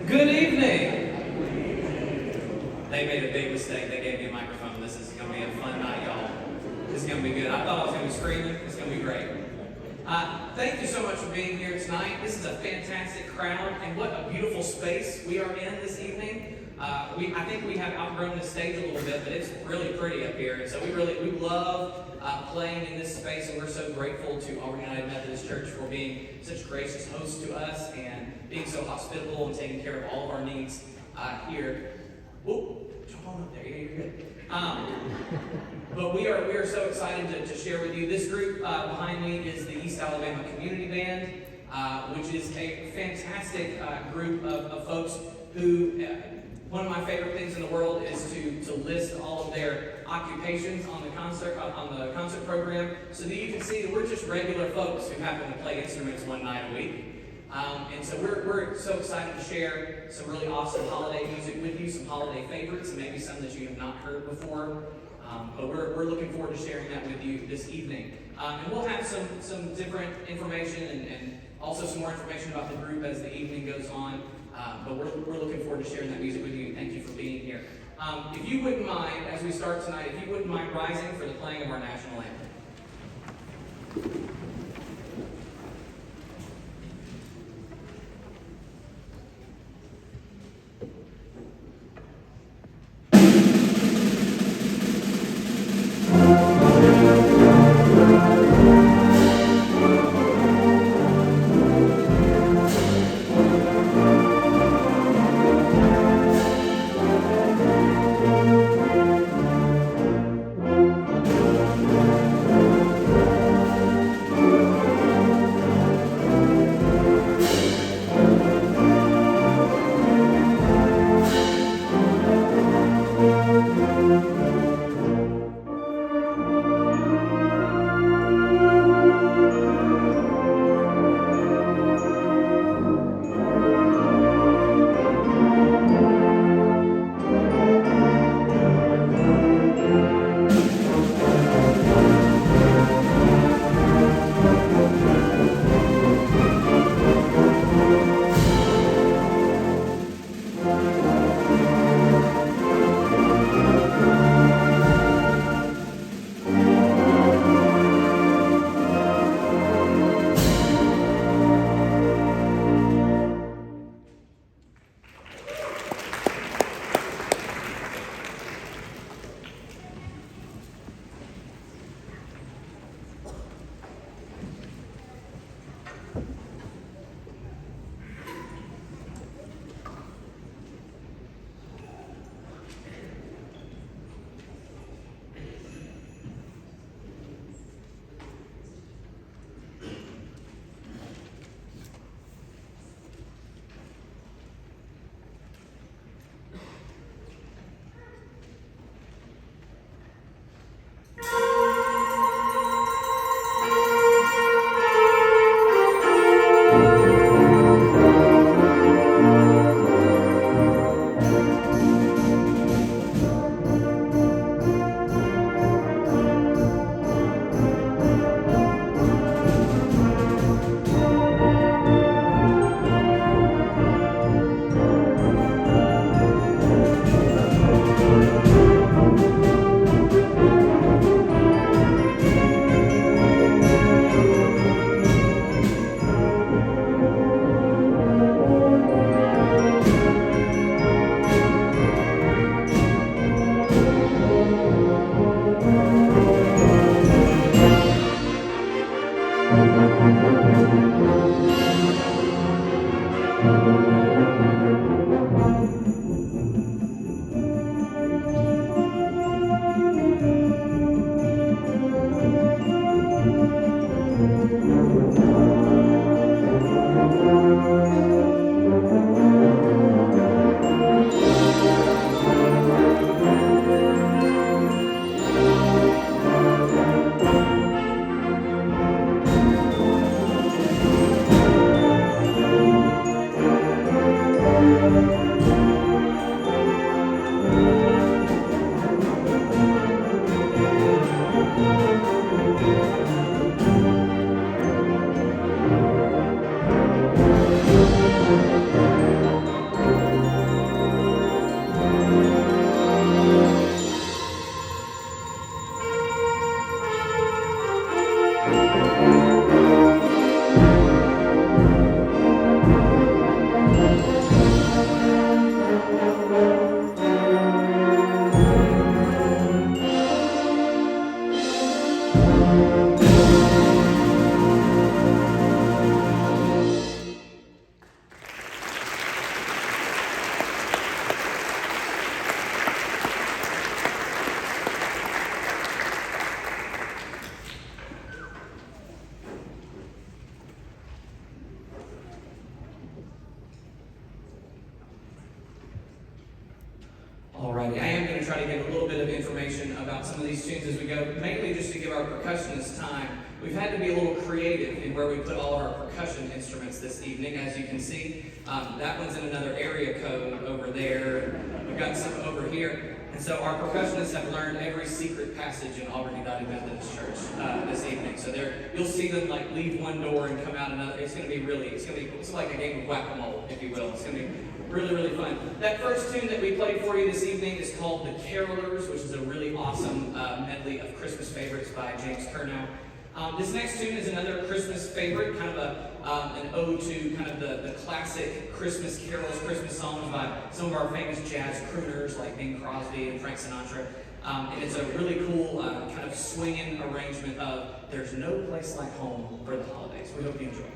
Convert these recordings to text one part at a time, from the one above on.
Good evening. They made a big mistake. They gave me a microphone. This is going to be a fun night, y'all. This is going to be good. I thought I was going to be screaming. It's going to be great. Thank you so much for being here tonight. This is a fantastic crowd, and what a beautiful space we are in this evening. I think we have outgrown the stage a little bit, but it's really pretty up here, and so we love playing in this space, and we're so grateful to Auburn United Methodist Church for being such gracious hosts to us and being so hospitable and taking care of all of our needs here. Whoa, jump on up there. Yeah, you're good. But we are so excited to share with you. This group behind me is the East Alabama Community Band, which is a fantastic group of folks who. One of my favorite things in the world is to list all of their occupations on the concert program, so that you can see that we're just regular folks who happen to play instruments one night a week. And so we're so excited to share some really awesome holiday music with you, some holiday favorites, and maybe some that you have not heard before. But we're looking forward to sharing that with you this evening. And we'll have some different information and also some more information about the group as the evening goes on. But we're looking forward to sharing that music with you. Thank you for being here. If you wouldn't mind, as we start tonight, if you wouldn't mind rising for the playing of our national anthem. try to give a little bit of information about some of these tunes as we go, mainly just to give our percussionists time. We've had to be a little creative in where we put all of our percussion instruments this evening, as you can see. That one's in another area code over there. We've got some over here. And so our percussionists have learned every secret passage in Auburn United Methodist Church this evening. So you'll see them like leave one door and come out another. It's like a game of whack-a-mole, if you will. It's going to be really, really fun. That first tune that we played for you this evening is called The Carolers, which is a really awesome medley of Christmas favorites by James Curnow. This next tune is another Christmas favorite, kind of an ode to kind of the classic Christmas carols, Christmas songs by some of our famous jazz crooners like Bing Crosby and Frank Sinatra. And it's a really cool kind of swinging arrangement of There's No Place Like Home for the holidays. We hope you enjoy it.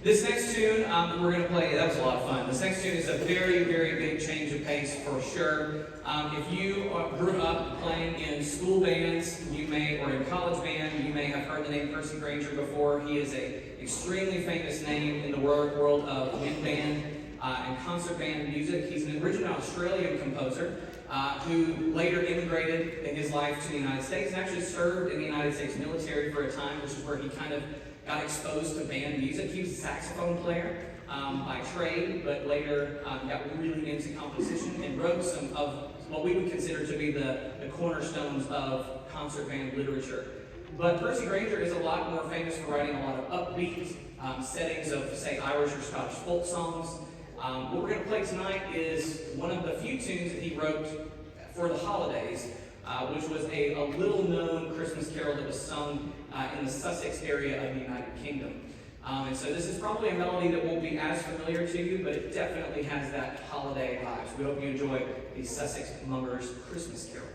This next tune we're going to play, that was a lot of fun. This next tune is a very, very big change of pace for sure. If you grew up playing in school bands, or in college band, you may have heard the name Percy Grainger before. He is an extremely famous name in the world of wind band and concert band music. He's an original Australian composer who later immigrated in his life to the United States and actually served in the United States military for a time, which is where he kind of got exposed to band music. He was a saxophone player by trade, but later got really into composition and wrote some of what we would consider to be the cornerstones of concert band literature. But Percy Grainger is a lot more famous for writing a lot of upbeat settings of, say, Irish or Scottish folk songs. What we're going to play tonight is one of the few tunes that he wrote for the holidays, which was a little-known Christmas carol that was sung in the Sussex area of the United Kingdom. And so this is probably a melody that won't be as familiar to you, but it definitely has that holiday vibe. So we hope you enjoy the Sussex Mummers Christmas Carol.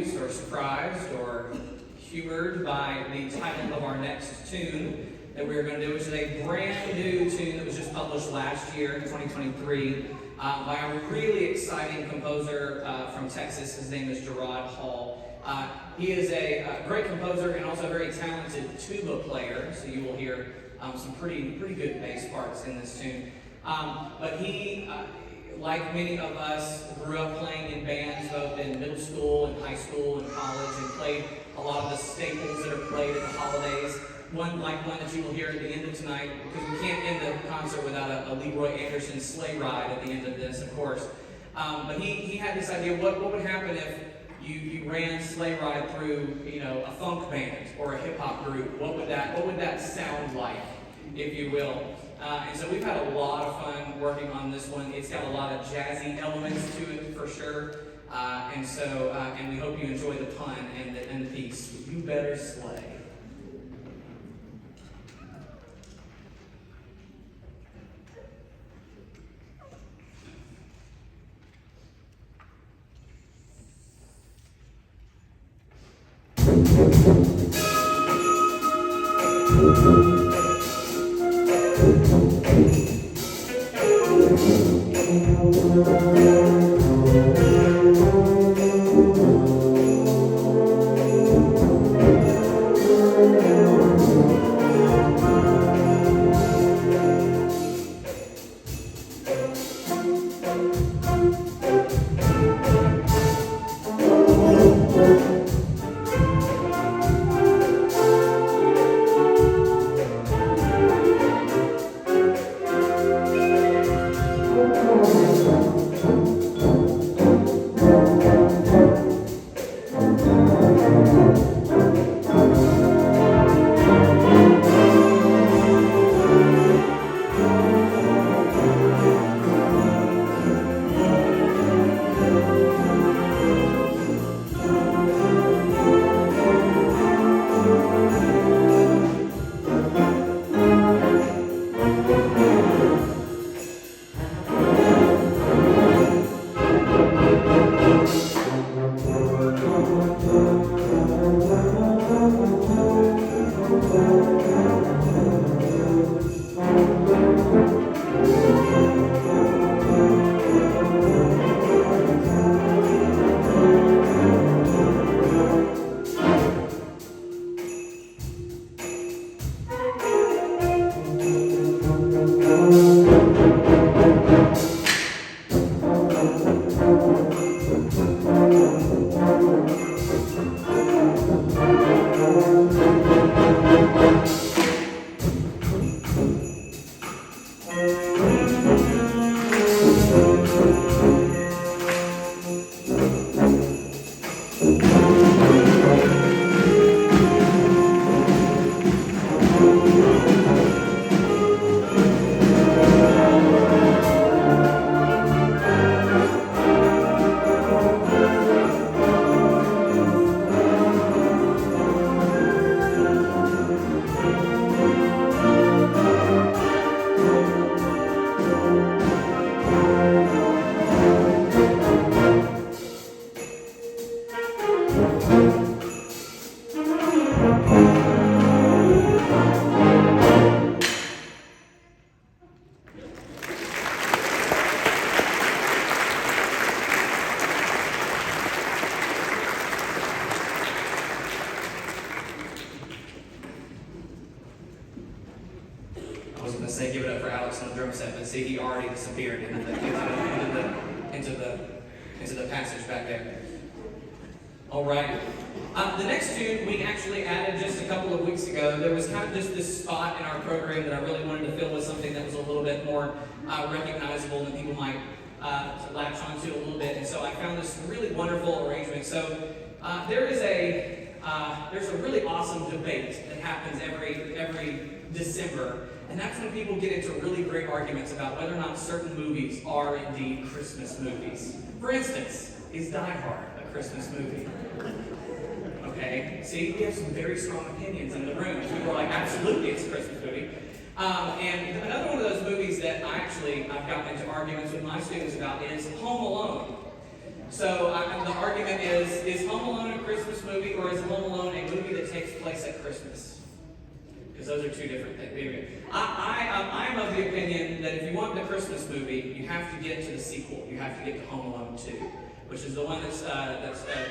confused or surprised or humored by the title of our next tune that we're going to do, which is a brand new tune that was just published last year in 2023 by a really exciting composer from Texas. His name is Gerard Hall. He is a great composer and also a very talented tuba player, so you will hear some pretty good bass parts in this tune. But he, like many of us, grew up playing in bands both in middle school and high school and college, and played a lot of the staples that are played at the holidays. One that you will hear at the end of tonight, because we can't end the concert without a Leroy Anderson sleigh ride at the end of this, of course. But he had this idea, what would happen if you ran Sleigh Ride through, a funk band or a hip hop group? What would that sound like, if you will? And so we've had a lot of fun working on this one. It's got a lot of jazzy elements to it for sure. And we hope you enjoy the pun and the piece. You Better Slay. Into the passage back there. All right. The next tune we actually added just a couple of weeks ago. There was kind of just this spot in our program that I really wanted to fill with something that was a little bit more recognizable and people might latch onto a little bit. And so I found this really wonderful arrangement. So there's a really awesome debate that happens every December. And that's when people get into really great arguments about whether or not certain movies are indeed Christmas movies. For instance, is Die Hard a Christmas movie? Okay, see, we have some very strong opinions in the room. People are like, absolutely, it's a Christmas movie. And another one of those movies that I've gotten into arguments with my students about is Home Alone. So the argument is Home Alone a Christmas movie, or is Home Alone a movie that takes place at Christmas? Because those are two different things. I'm of the opinion that if you want the Christmas movie, you have to get to the sequel. You have to get to Home Alone 2, which is the one that's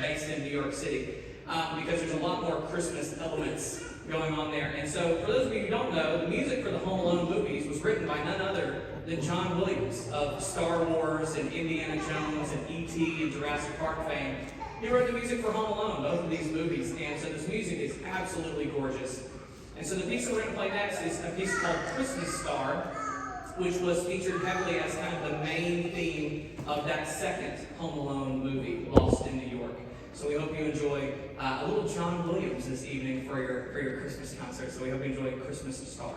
based in New York City, because there's a lot more Christmas elements going on there. And so, for those of you who don't know, the music for the Home Alone movies was written by none other than John Williams of Star Wars and Indiana Jones and E.T. and Jurassic Park fame. He wrote the music for Home Alone, both of these movies, and so this music is absolutely gorgeous. And so the piece that we're going to play next is a piece called Christmas Star, which was featured heavily as kind of the main theme of that second Home Alone movie, Lost in New York. So we hope you enjoy a little John Williams this evening for your Christmas concert. So we hope you enjoy Christmas Star.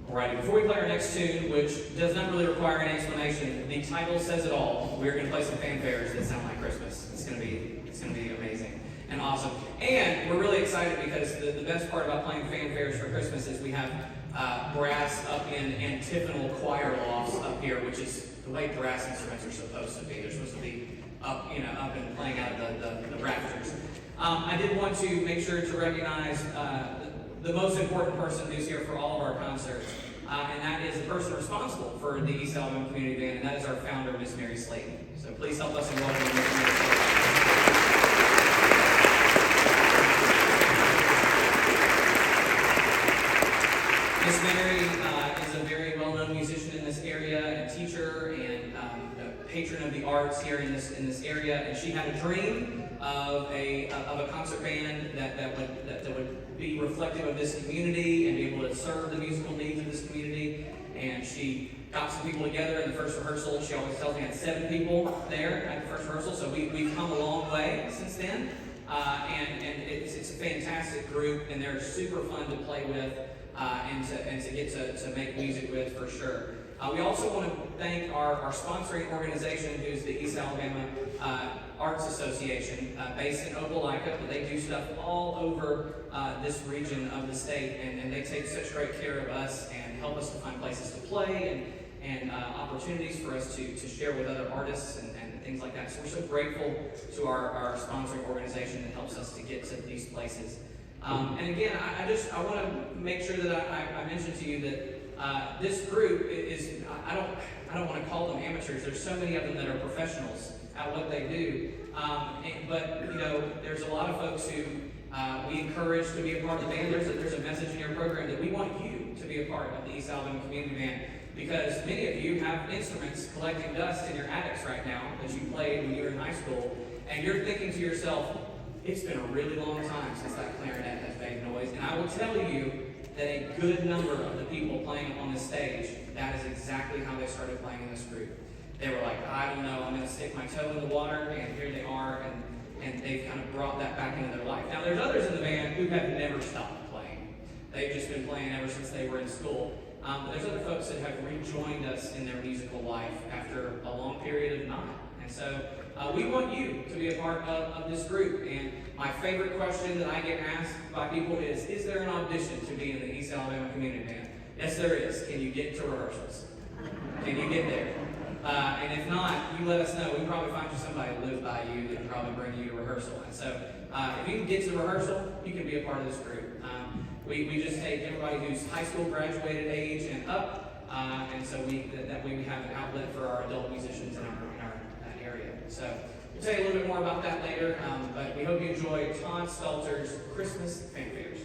Alrighty, before we play our next tune, which does not really require any explanation, the title says it all. We're going to play some fanfares that sound like Christmas. It's going to be amazing. and awesome. And we're really excited because the best part about playing fanfares for Christmas is we have brass up in antiphonal choir lofts up here, which is the way brass instruments are supposed to be. They're supposed to be up, up and playing out of the rafters. I did want to make sure to recognize the most important person who's here for all of our concerts, and that is the person responsible for the East Alabama Community Band, and that is our founder, Miss Mary Slayton. So please help us in welcoming Miss Mary Slayton. Miss Mary is a very well-known musician in this area, and teacher, and a patron of the arts here in this area. And she had a dream of a concert band that would be reflective of this community and be able to serve the musical needs of this community. And she got some people together in the first rehearsal. She always tells me I had 7 people there at the first rehearsal, so we've come a long way since then. And it's a fantastic group, and they're super fun to play with. And to get to make music with, for sure. We also want to thank our sponsoring organization, who's the East Alabama Arts Association, based in Opelika. But they do stuff all over this region of the state, and they take such great care of us and help us to find places to play and opportunities for us to share with other artists and things like that. So we're so grateful to our sponsoring organization that helps us to get to these places. And again, I want to make sure that I mention to you that this group is, I don't want to call them amateurs. There's so many of them that are professionals at what they do. But there's a lot of folks who we encourage to be a part of the band. There's a message in your program that we want you to be a part of the East Alabama Community Band, because many of you have instruments collecting dust in your attics right now that you played when you were in high school, and you're thinking to yourself, it's been a really long time since that clarinet has made noise. And I will tell you that a good number of the people playing on the stage, that is exactly how they started playing in this group. They were like, I don't know, I'm going to stick my toe in the water, and here they are, and they've kind of brought that back into their life. Now, there's others in the band who have never stopped playing. They've just been playing ever since they were in school. But there's other folks that have rejoined us in their musical life after a long period of not. And so we want you to be a part of this group. And my favorite question that I get asked by people is there an audition to be in the East Alabama Community Band? Yes, there is. Can you get to rehearsals? Can you get there? And if not, you let us know. We can probably find you somebody who lives by you that can probably bring you to rehearsal. And so if you can get to rehearsal, you can be a part of this group. We just take everybody who's high school graduated age and up, and so that way we have an outlet for our adult musicians in our area. So we'll tell you a little bit more about that later, but we hope you enjoy Todd Stelter's Christmas Fanfares.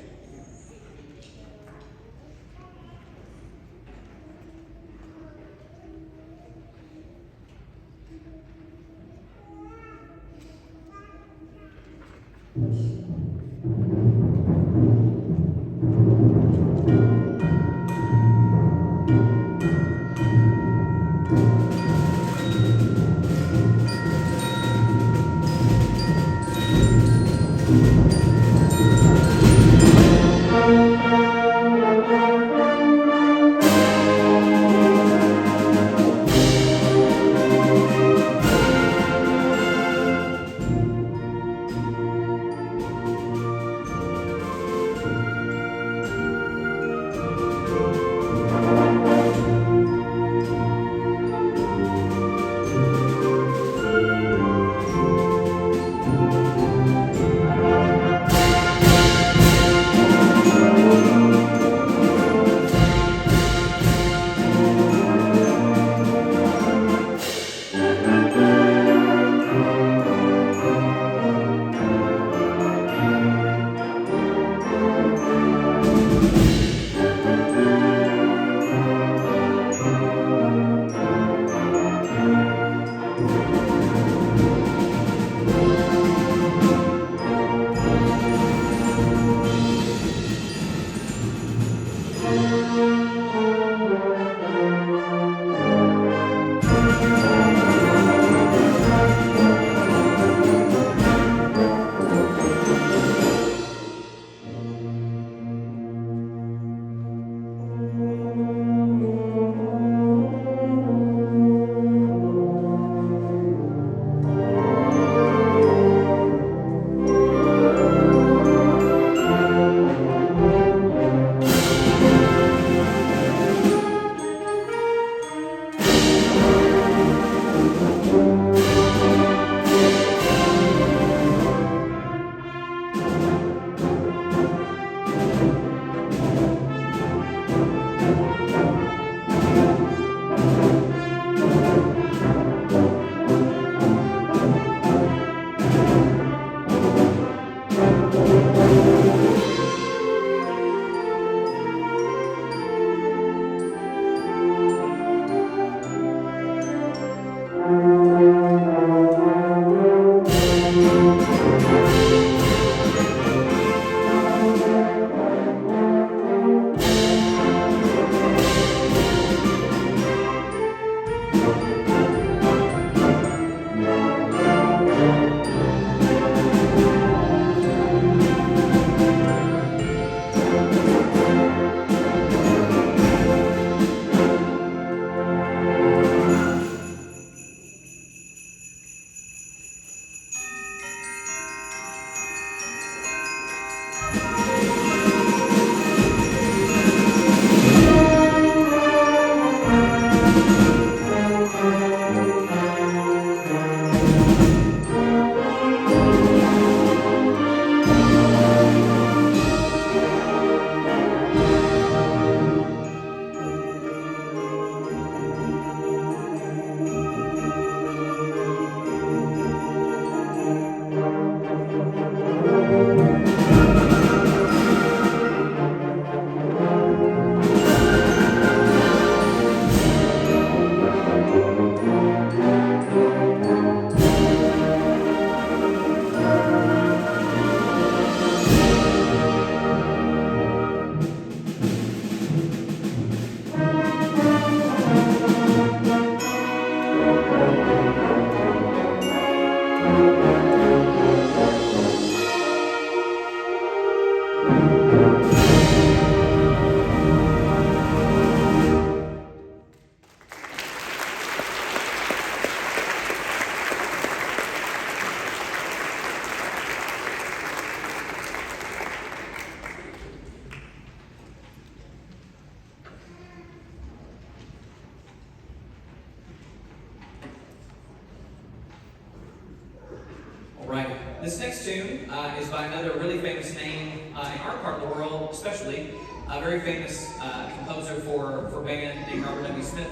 This next tune is by another really famous name in our part of the world, especially a very famous composer for band named Robert W. Smith.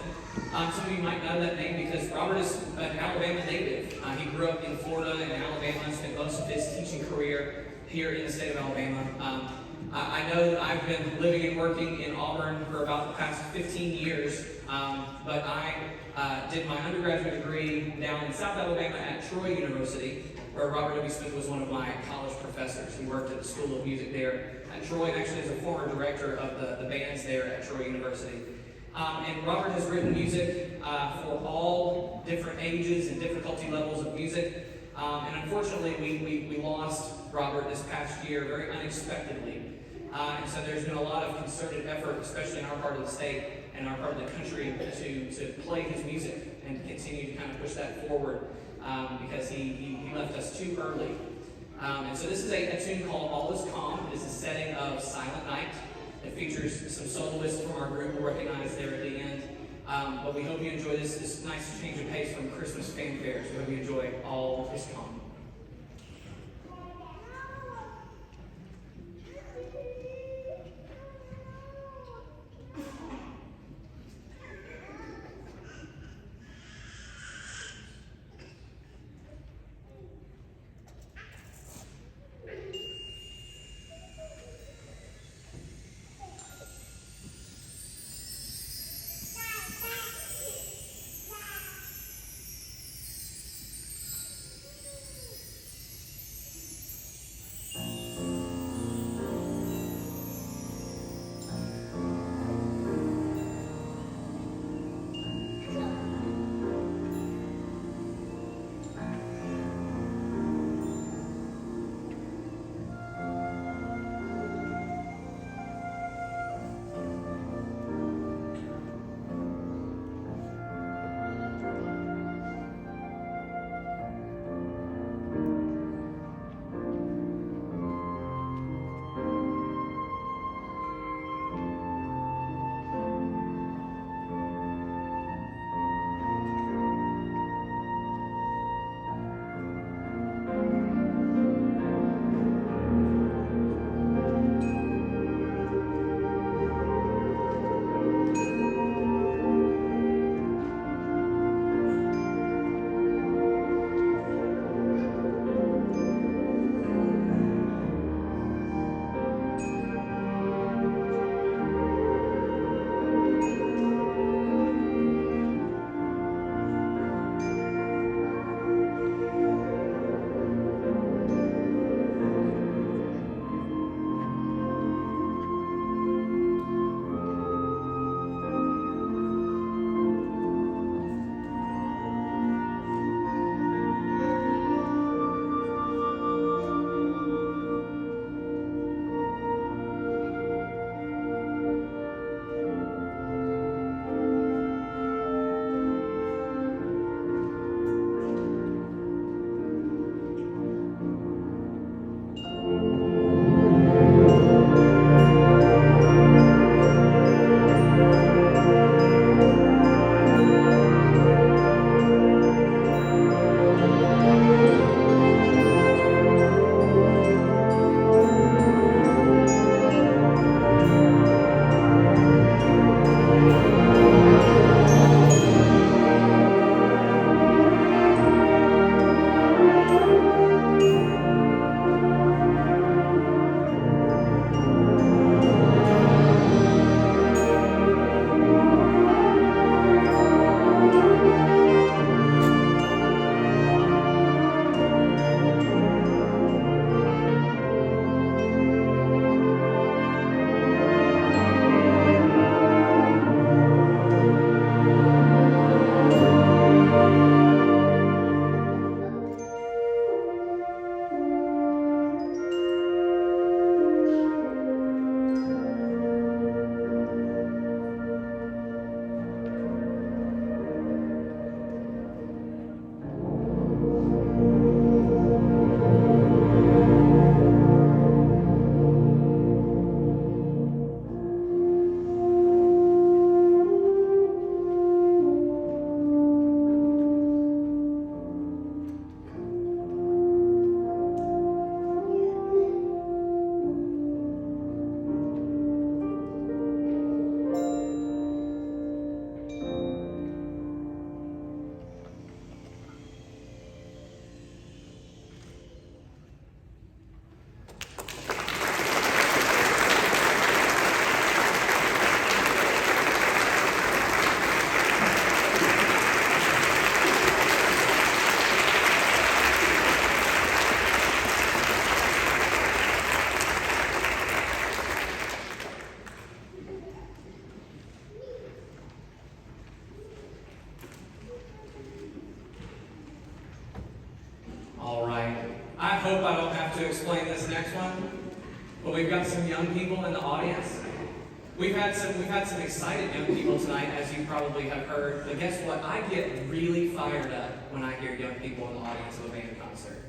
Some of you might know that name because Robert is an Alabama native. He grew up in Florida and Alabama, spent most of his teaching career here in the state of Alabama. I know that I've been living and working in Auburn for about the past 15 years, but I did my undergraduate degree down in South Alabama at Troy University, where Robert W. Smith was one of my college professors. He worked at the School of Music there at Troy, and actually is a former director of the bands there at Troy University. And Robert has written music for all different ages and difficulty levels of music. And unfortunately, we lost Robert this past year very unexpectedly. And so there's been a lot of concerted effort, especially in our part of the state and our part of the country, to play his music and to continue to kind of push that forward because he left us too early. And so this is a tune called All Is Calm. It is a setting of Silent Night. It features some soloists from our group we'll recognize there at the end. But we hope you enjoy this nice change of pace from Christmas fanfare. So we hope you enjoy All Is Calm. explain this next one, but we've got some young people in the audience. We've had some excited young people tonight, as you probably have heard. But guess what? I get really fired up when I hear young people in the audience of a band concert,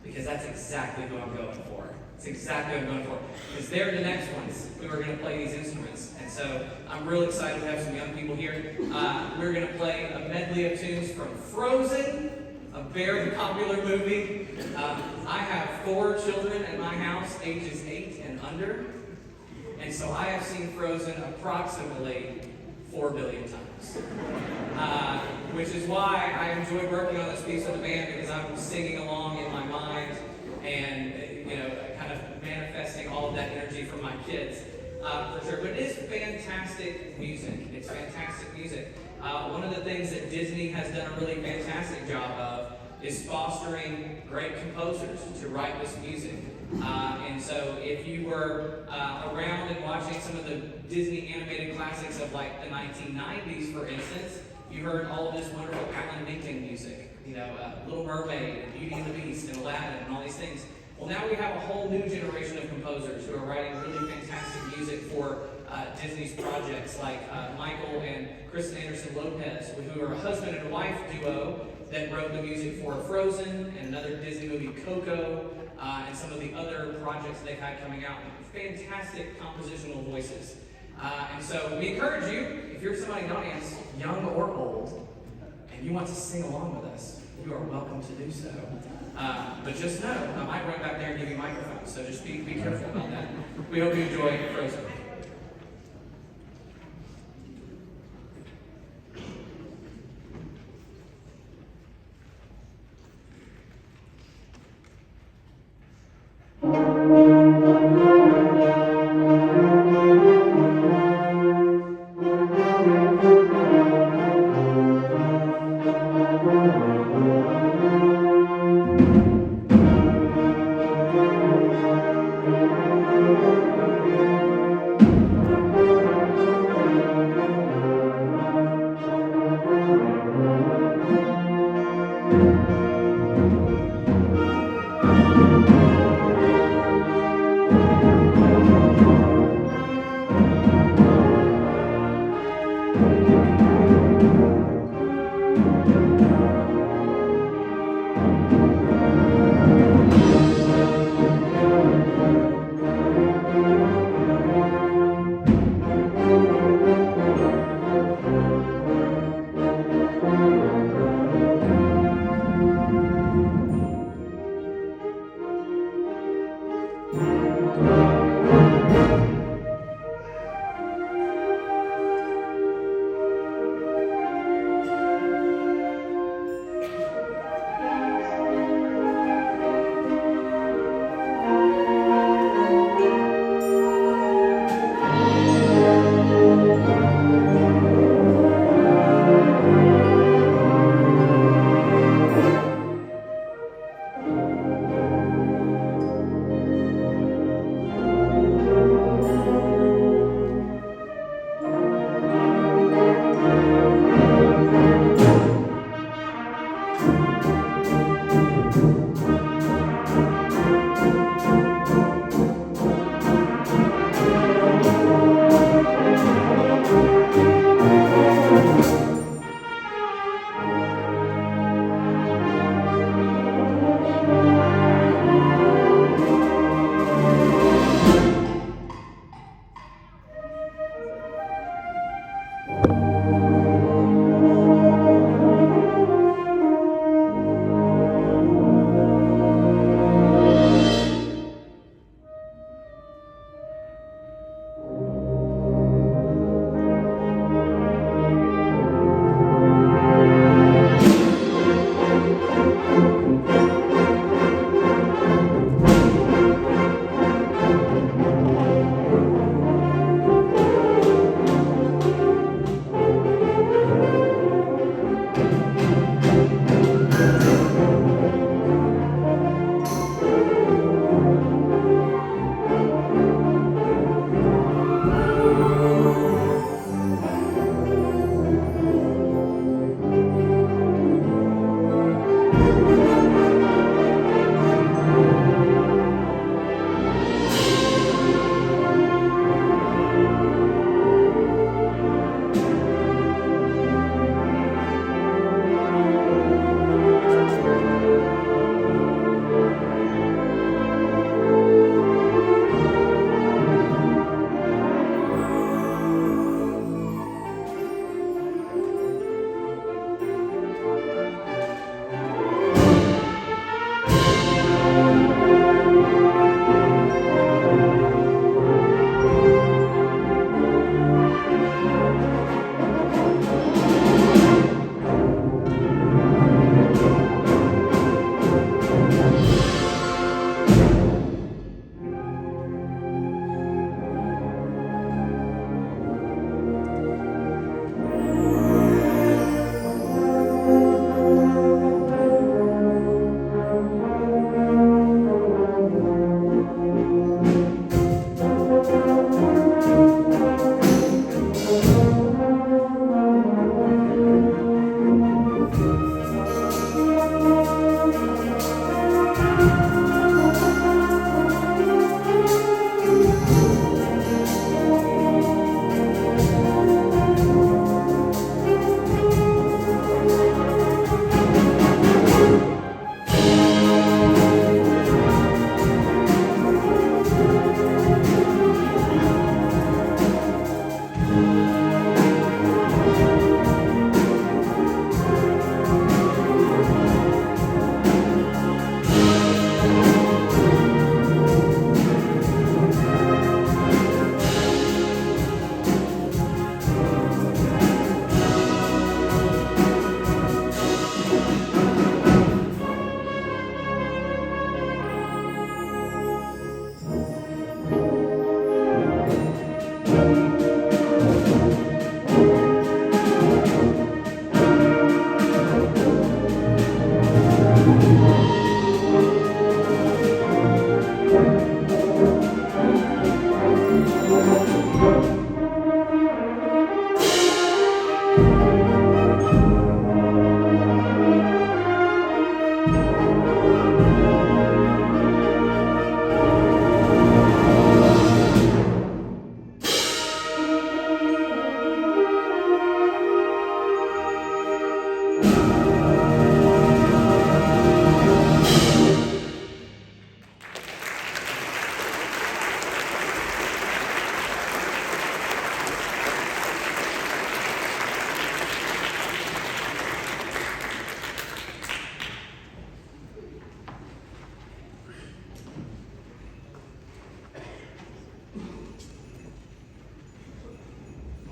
because that's exactly who I'm going for. It's exactly what I'm going for. Because they're the next ones who are going to play these instruments. And so I'm really excited to have some young people here. We're going to play a medley of tunes from Frozen, a very popular movie. I have 4 children at my house, ages 8 and under. And so I have seen Frozen approximately 4 billion times. Which is why I enjoy working on this piece with the band, because I'm singing along in my mind and, kind of manifesting all of that energy from my kids, for sure. But it is fantastic music. It's fantastic music. One of the things that Disney has done a really fantastic job of is fostering great composers to write this music. And so if you were around and watching some of the Disney animated classics of like the 1990s, for instance, you heard all of this wonderful Alan Menken music, Little Mermaid and Beauty and the Beast and Aladdin and all these things. Well, now we have a whole new generation of composers who are writing really fantastic music for Disney's projects, like Michael and Kristen Anderson Lopez, who are a husband and wife duo that wrote the music for Frozen and another Disney movie, Coco, and some of the other projects they've had coming out. Fantastic compositional voices. And so we encourage you, if you're somebody in the audience, young or old, and you want to sing along with us, you are welcome to do so. But just know, I might run back there and give you microphones, so just be careful about that. We hope you enjoy Frozen.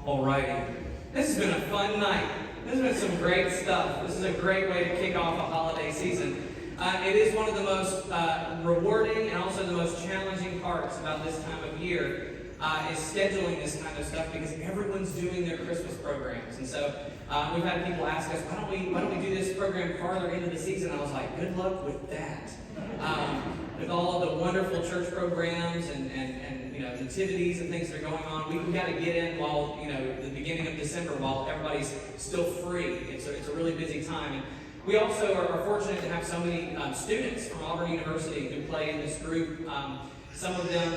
Alrighty. This has been a fun night. This has been some great stuff. This is a great way to kick off a holiday season. It is one of the most rewarding and also the most challenging parts about this time of year is scheduling this kind of stuff because everyone's doing their Christmas programs. And so we've had people ask us, why don't we do this program farther into the season? I was like, good luck with that. With all of the wonderful church programs and nativities and things that are going on, we got to get in while the beginning of December while everybody's still free. It's a really busy time. And we also are fortunate to have so many students from Auburn University who play in this group. Some of them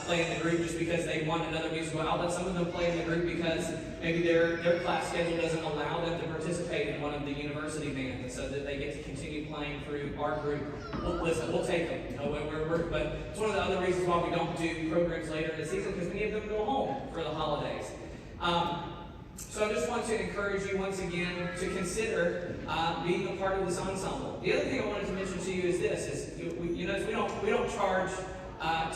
play in the group just because they want another musical outlet. Some of them play in the group because maybe their class schedule doesn't allow them to participate in one of the university bands, and so that they get to continue playing through our group. We'll take them. But it's one of the other reasons why we don't do programs later in the season, because many of them go home for the holidays. So I just want to encourage you once again to consider being a part of this ensemble. The other thing I wanted to mention to you is this: we don't charge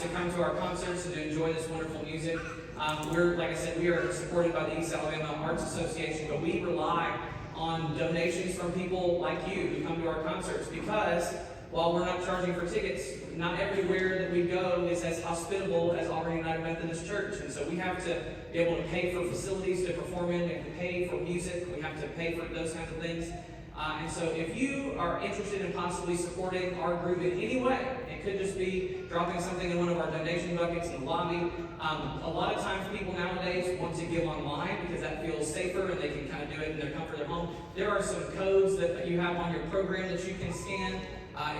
to come to our concerts and to enjoy this wonderful music. Like I said, we are supported by the East Alabama Arts Association, but we rely on donations from people like you who come to our concerts, because while we're not charging for tickets, not everywhere that we go is as hospitable as Auburn United Methodist Church. And so we have to be able to pay for facilities to perform in, and to pay for music. We have to pay for those kinds of things. And so if you are interested in possibly supporting our group in any way, it could just be dropping something in one of our donation buckets in the lobby. A lot of times people nowadays want to give online because that feels safer and they can kind of do it in their comfort of their home. There are some codes that you have on your program that you can scan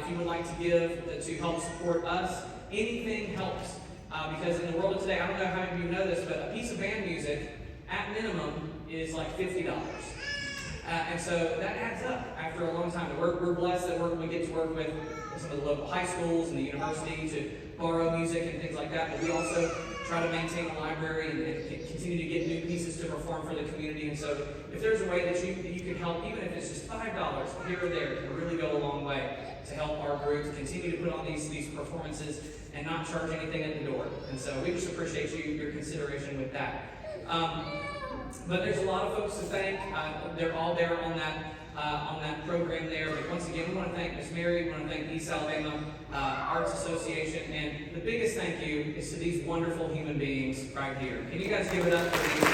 if you would like to give to help support us. Anything helps because in the world of today, I don't know how many of you know this, but a piece of band music at minimum is like $50. And so that adds up after a long time. We're blessed that we get to work with some of the local high schools and the university to borrow music and things like that. But we also try to maintain a library and continue to get new pieces to perform for the community. And so if there's a way that you can help, even if it's just $5 here or there, it can really go a long way to help our group to continue to put on these performances and not charge anything at the door. And so we just appreciate your consideration with that. But there's a lot of folks to thank. They're all there on that program there. But once again, we want to thank Miss Mary. We want to thank East Alabama Arts Association. And the biggest thank you is to these wonderful human beings right here. Can you guys give it up for these?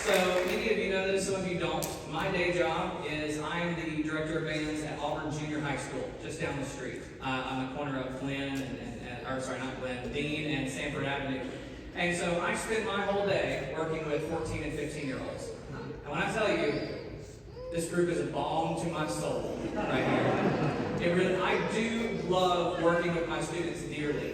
So many of you know this, some of you don't. My day job is I am the director of bands at Auburn Junior High School, just down the street, on the corner of Dean and Sanford Avenue. And so I spend my whole day working with 14 and 15-year-olds. And when I tell you, this group is a balm to my soul right here. I do love working with my students dearly,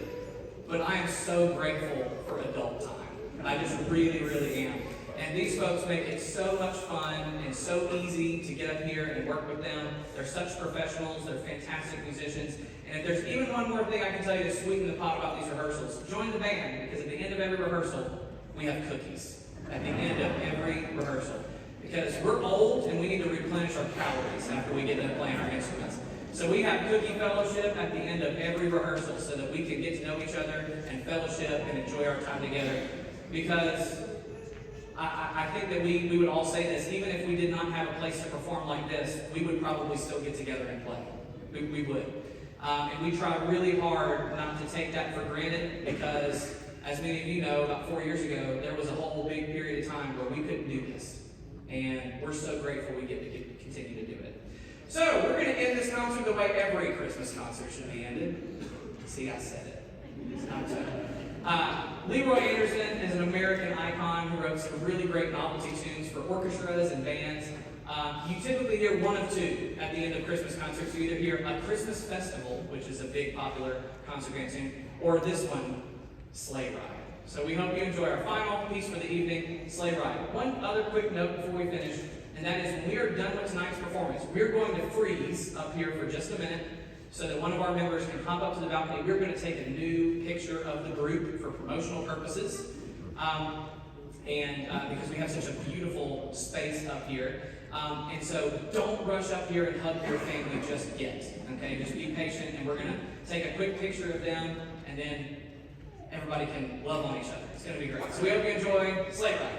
but I am so grateful for adult time. I just really, really am. And these folks make it so much fun and so easy to get up here and work with them. They're such professionals. They're fantastic musicians. And if there's even one more thing I can tell you to sweeten the pot about these rehearsals, join the band, because at the end of every rehearsal, we have cookies. At the end of every rehearsal. Because we're old and we need to replenish our calories after we get done playing our instruments. So we have cookie fellowship at the end of every rehearsal so that we can get to know each other and fellowship and enjoy our time together. Because I think that we would all say this, even if we did not have a place to perform like this, we would probably still get together and play. We would. And we try really hard not to take that for granted because, as many of you know, about 4 years ago, there was a whole big period of time where we couldn't do this. And we're so grateful we get to continue to do it. So, we're going to end this concert the way every Christmas concert should be ended. See, I said it. It's not so. Leroy Anderson is an American icon who wrote some really great novelty tunes for orchestras and bands. You typically hear one of two at the end of Christmas concerts. You either hear A Christmas Festival, which is a big popular concert band tune, or this one, Sleigh Ride. So we hope you enjoy our final piece for the evening, Sleigh Ride. One other quick note before we finish, and that is when we are done with tonight's performance, we're going to freeze up here for just a minute so that one of our members can hop up to the balcony. We're going to take a new picture of the group for promotional purposes. Because we have such a beautiful space up here. And so don't rush up here and hug your family just yet. Okay, just be patient, and we're going to take a quick picture of them, and then everybody can love on each other. It's going to be great. So we hope you enjoy Sleigh Ride.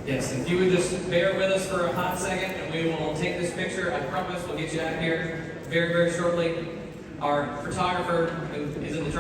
Yes, if you would just bear with us for a hot second and we will take this picture. I promise we'll get you out of here very, very shortly. Our photographer who is in the